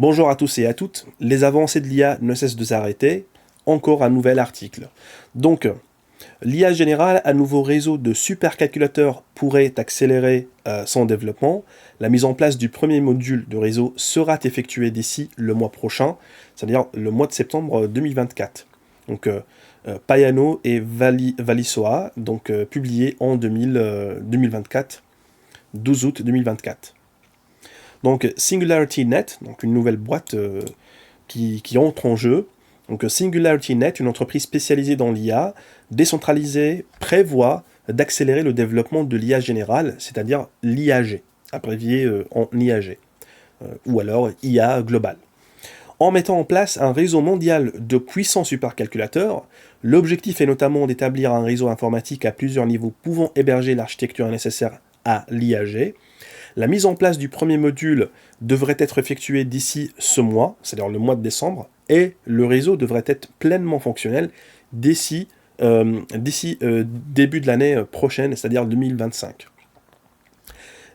Bonjour à tous et à toutes, les avancées de l'IA ne cessent de s'arrêter, encore un nouvel article. Donc, l'IA générale, un nouveau réseau de supercalculateurs pourrait accélérer son développement. La mise en place du premier module de réseau sera effectuée d'ici le mois prochain, c'est-à-dire le mois de septembre 2024. Donc, Payano et Valisoa, donc publié en 2024, 12 août 2024. Donc SingularityNet, donc une nouvelle boîte qui entre en jeu. Donc SingularityNet, une entreprise spécialisée dans l'IA, décentralisée, prévoit d'accélérer le développement de l'IA générale, c'est-à-dire l'IAG, abrévié en IAG, ou alors IA global. En mettant en place un réseau mondial de puissants supercalculateurs, l'objectif est notamment d'établir un réseau informatique à plusieurs niveaux pouvant héberger l'architecture nécessaire à l'IAG. La mise en place du premier module devrait être effectuée d'ici ce mois, c'est-à-dire le mois de décembre, et le réseau devrait être pleinement fonctionnel d'ici début de l'année prochaine, c'est-à-dire 2025.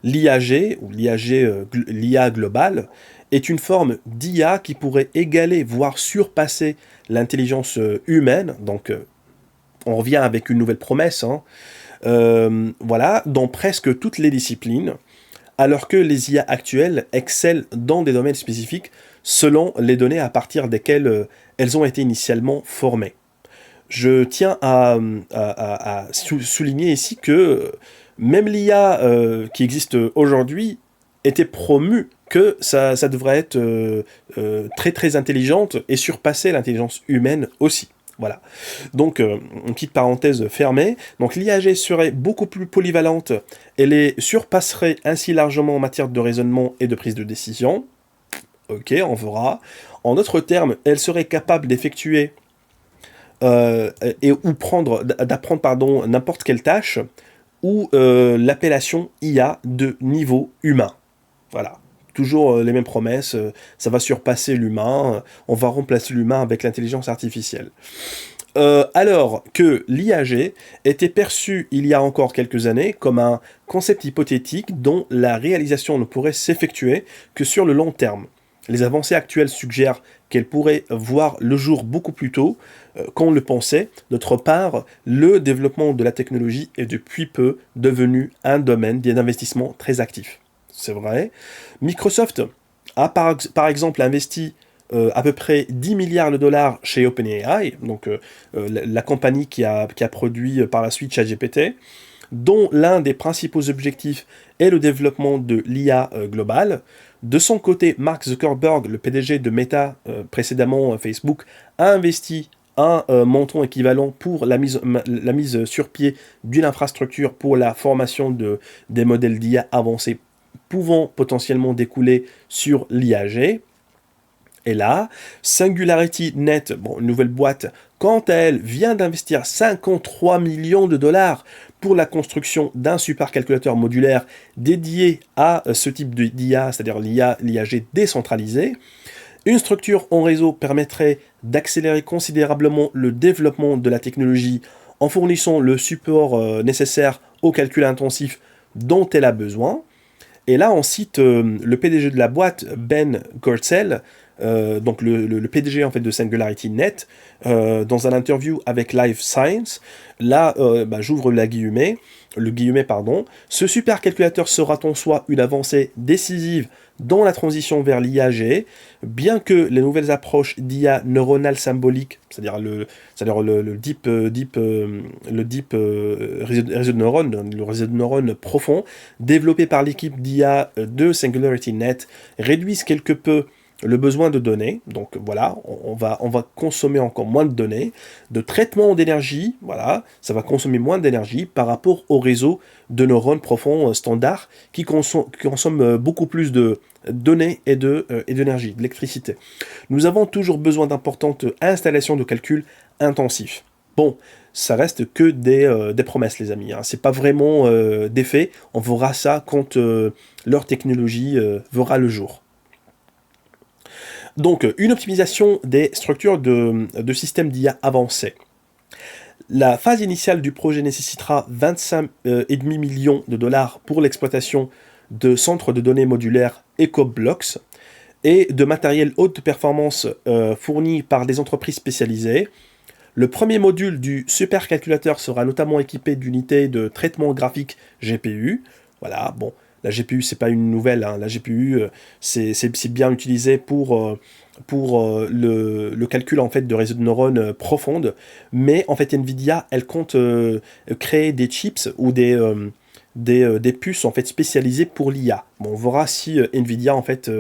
L'IAG, ou l'IA globale, est une forme d'IA qui pourrait égaler, voire surpasser l'intelligence humaine, donc on revient avec une nouvelle promesse, voilà, dans presque toutes les disciplines, alors que les IA actuelles excellent dans des domaines spécifiques selon les données à partir desquelles elles ont été initialement formées. Je tiens à souligner ici que même l'IA qui existe aujourd'hui était promue que ça devrait être très très intelligente et surpasser l'intelligence humaine aussi. Voilà. Donc, une petite parenthèse fermée. Donc, l'IAG serait beaucoup plus polyvalente et les surpasserait ainsi largement en matière de raisonnement et de prise de décision. Ok, on verra. En d'autres termes, elle serait capable d'effectuer d'apprendre n'importe quelle tâche ou l'appellation IA de niveau humain. Voilà. Toujours les mêmes promesses, ça va surpasser l'humain, on va remplacer l'humain avec l'intelligence artificielle. Alors que l'IAG était perçu il y a encore quelques années comme un concept hypothétique dont la réalisation ne pourrait s'effectuer que sur le long terme. Les avancées actuelles suggèrent qu'elle pourrait voir le jour beaucoup plus tôt qu'on le pensait. D'autre part, le développement de la technologie est depuis peu devenu un domaine d'investissement très actif. C'est vrai. Microsoft a par exemple investi à peu près 10 milliards de dollars chez OpenAI, donc la compagnie qui a produit par la suite ChatGPT, dont l'un des principaux objectifs est le développement de l'IA globale. De son côté, Mark Zuckerberg, le PDG de Meta, précédemment Facebook, a investi un montant équivalent pour la mise sur pied d'une infrastructure pour la formation des modèles d'IA avancés pouvant potentiellement découler sur l'IAG. Et là, SingularityNet, une nouvelle boîte, quant à elle, vient d'investir 53 millions de dollars pour la construction d'un supercalculateur modulaire dédié à ce type d'IA, c'est-à-dire l'IAG décentralisé. Une structure en réseau permettrait d'accélérer considérablement le développement de la technologie en fournissant le support nécessaire au calcul intensif dont elle a besoin. Et là, on cite le PDG de la boîte, Ben Goertzel, donc le PDG en fait de SingularityNet, dans un interview avec Live Science. Là, j'ouvre le guillemet, ce supercalculateur sera en soi une avancée décisive dans la transition vers l'IAG, bien que les nouvelles approches d'IA neuronale symbolique, c'est-à-dire le réseau de neurones profond, développé par l'équipe d'IA de SingularityNet, réduisent quelque peu le besoin de données, donc voilà, on va consommer encore moins de données, de traitement d'énergie, voilà, ça va consommer moins d'énergie par rapport au réseau de neurones profonds standard qui consomme beaucoup plus de données et d'énergie, d'électricité. Nous avons toujours besoin d'importantes installations de calcul intensifs. Bon, ça reste que des promesses, les amis. C'est pas vraiment des faits. On verra ça quand leur technologie verra le jour. Donc, une optimisation des structures de systèmes d'IA avancés. La phase initiale du projet nécessitera 25,5 millions de dollars pour l'exploitation de centres de données modulaires EcoBlocks. et de matériel haute performance fourni par des entreprises spécialisées. Le premier module du supercalculateur sera notamment équipé d'unités de traitement graphique GPU. Voilà, bon, la GPU, c'est pas une nouvelle, hein. La GPU, c'est bien utilisé pour le calcul en fait de réseaux de neurones profondes, mais en fait Nvidia, elle compte créer des chips ou des puces en fait spécialisées pour l'IA. Bon, on verra si Nvidia en fait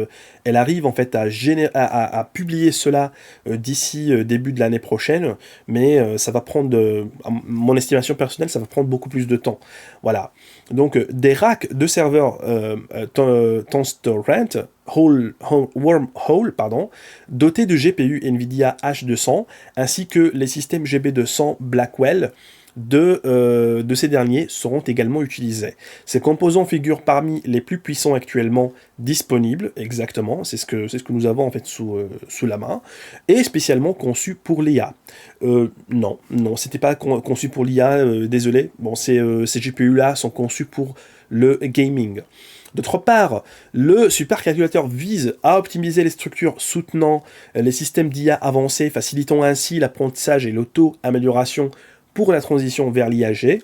elle arrive en fait à publier cela d'ici début de l'année prochaine, mais ça va prendre, à mon estimation personnelle, ça va prendre beaucoup plus de temps. Voilà. Donc des racks de serveurs TensorRent Wormhole, pardon, dotés de GPU Nvidia H200 ainsi que les systèmes GB200 Blackwell de ces derniers seront également utilisés. Ces composants figurent parmi les plus puissants actuellement disponibles, exactement, c'est ce que nous avons en fait sous la main, et spécialement conçus pour l'IA. Non, c'était pas conçu pour l'IA, désolé. Bon, ces GPU-là sont conçus pour le gaming. D'autre part, le supercalculateur vise à optimiser les structures soutenant les systèmes d'IA avancés, facilitant ainsi l'apprentissage et l'auto-amélioration pour la transition vers l'IAG.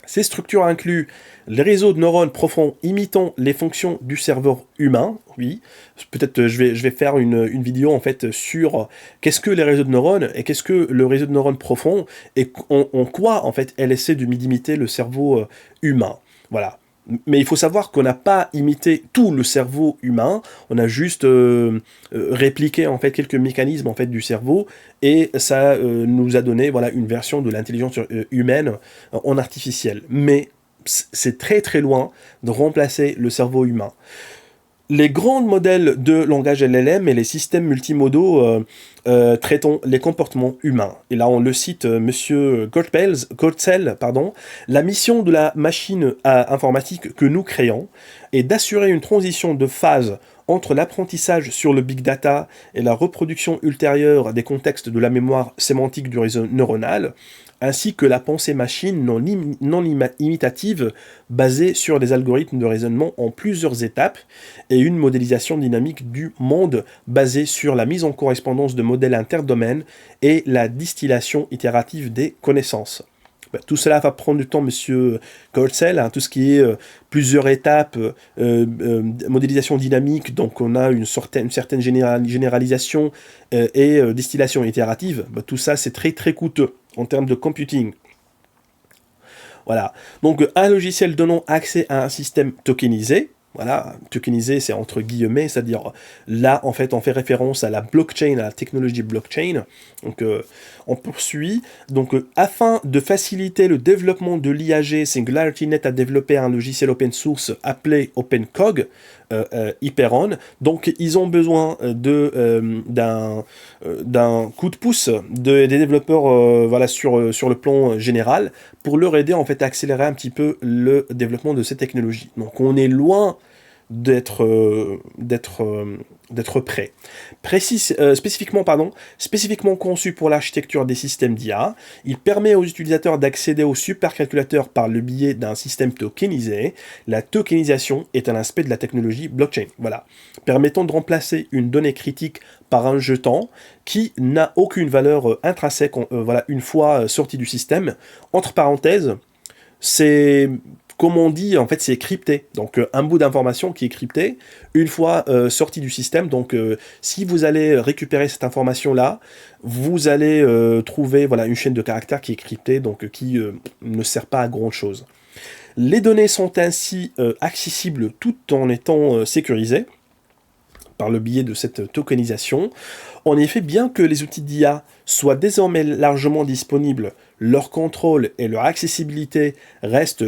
Ces structures incluent les réseaux de neurones profonds imitant les fonctions du cerveau humain. Oui, peut-être je vais faire une vidéo en fait sur qu'est-ce que les réseaux de neurones et qu'est-ce que le réseau de neurones profond et en quoi en fait elle essaie de imiter le cerveau humain. Voilà. Mais il faut savoir qu'on n'a pas imité tout le cerveau humain, on a juste répliqué en fait quelques mécanismes en fait du cerveau et ça nous a donné voilà une version de l'intelligence humaine en artificiel. Mais c'est très très loin de remplacer le cerveau humain. Les grands modèles de langage LLM et les systèmes multimodaux traitant les comportements humains. Et là, on le cite, Monsieur Goldzel, la mission de la machine informatique que nous créons est d'assurer une transition de phase entre l'apprentissage sur le big data et la reproduction ultérieure des contextes de la mémoire sémantique du réseau neuronal, ainsi que la pensée machine non imitative basée sur des algorithmes de raisonnement en plusieurs étapes et une modélisation dynamique du monde basée sur la mise en correspondance de modèles interdomaines et la distillation itérative des connaissances. Tout cela va prendre du temps, monsieur Goldzel, hein, tout ce qui est plusieurs étapes, modélisation dynamique, donc on a une certaine généralisation et distillation itérative, tout ça c'est très très coûteux en termes de computing. Voilà, donc un logiciel donnant accès à un système tokenisé. Voilà, tokenisé, c'est entre guillemets, c'est-à-dire là, en fait, on fait référence à la blockchain, à la technologie blockchain. Donc, on poursuit. Donc, afin de faciliter le développement de l'IAG, SingularityNet a développé un logiciel open source appelé OpenCog, Hyperon. Donc, ils ont besoin d'un coup de pouce des développeurs voilà, sur le plan général pour leur aider en fait à accélérer un petit peu le développement de ces technologies. Donc, on est loin d'être prêt. Spécifiquement conçu pour l'architecture des systèmes d'IA, il permet aux utilisateurs d'accéder au supercalculateur par le biais d'un système tokenisé. La tokenisation est un aspect de la technologie blockchain, voilà, permettant de remplacer une donnée critique par un jeton qui n'a aucune valeur intrinsèque voilà, une fois sorti du système. Entre parenthèses, c'est comme on dit, en fait, c'est crypté. Donc, un bout d'information qui est crypté, une fois sorti du système. Donc, si vous allez récupérer cette information-là, vous allez trouver voilà, une chaîne de caractères qui est cryptée, donc qui ne sert pas à grand-chose. Les données sont ainsi accessibles tout en étant sécurisées par le biais de cette tokenisation. En effet, bien que les outils d'IA soient désormais largement disponibles, leur contrôle et leur accessibilité restent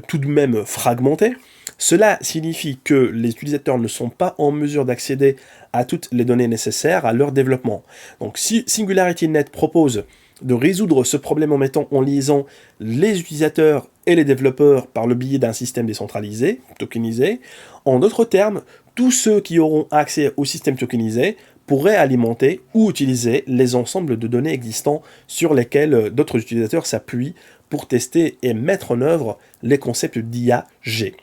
tout de même fragmentés. Cela signifie que les utilisateurs ne sont pas en mesure d'accéder à toutes les données nécessaires à leur développement. Donc si SingularityNet propose de résoudre ce problème en mettant en liaison les utilisateurs et les développeurs par le biais d'un système décentralisé, tokenisé, en d'autres termes, tous ceux qui auront accès au système tokenisé pourraient alimenter ou utiliser les ensembles de données existants sur lesquels d'autres utilisateurs s'appuient pour tester et mettre en œuvre les concepts d'IAG.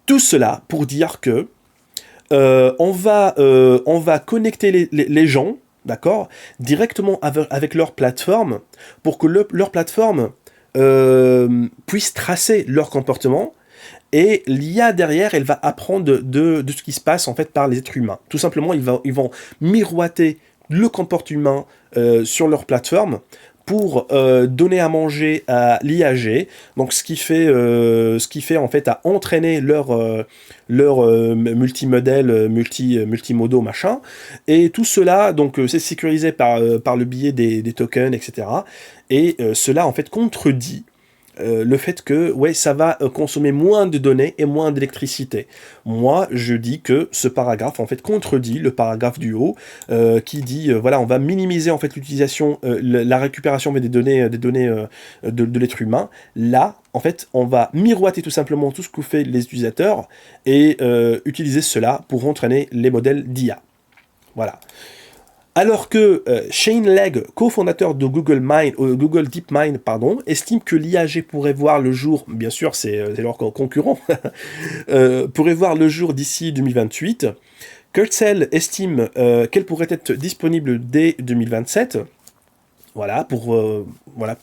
Tout cela pour dire que On va connecter les gens, d'accord, directement avec leur plateforme pour que leur plateforme puisse tracer leur comportement. Et l'IA derrière, elle va apprendre de ce qui se passe en fait par les êtres humains. Tout simplement, ils vont miroiter le comportement humain sur leur plateforme pour donner à manger à l'IAG, donc ce qui fait en fait à entraîner leur multimodèle, multimodaux machin, et tout cela donc c'est sécurisé par le biais des tokens, etc. Et cela en fait contredit le fait que ouais, ça va consommer moins de données et moins d'électricité. Moi, je dis que ce paragraphe en fait contredit le paragraphe du haut qui dit voilà, on va minimiser en fait l'utilisation, la récupération des données, de l'être humain. Là, en fait, on va miroiter tout simplement tout ce que font les utilisateurs et utiliser cela pour entraîner les modèles d'IA. Voilà. Alors que Shane Legg, cofondateur de Google DeepMind, pardon, estime que l'IAG pourrait voir le jour, bien sûr c'est leur concurrent, pourrait voir le jour d'ici 2028. Kurzweil estime qu'elle pourrait être disponible dès 2027. Voilà, pour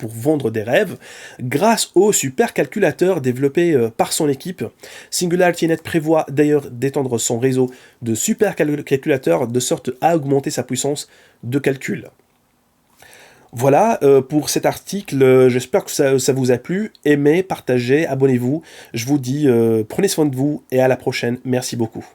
vendre des rêves, grâce au supercalculateur développé par son équipe. SingularityNet prévoit d'ailleurs d'étendre son réseau de supercalculateurs de sorte à augmenter sa puissance de calcul. Voilà pour cet article, j'espère que ça vous a plu. Aimez, partagez, abonnez-vous. Je vous dis, prenez soin de vous et à la prochaine. Merci beaucoup.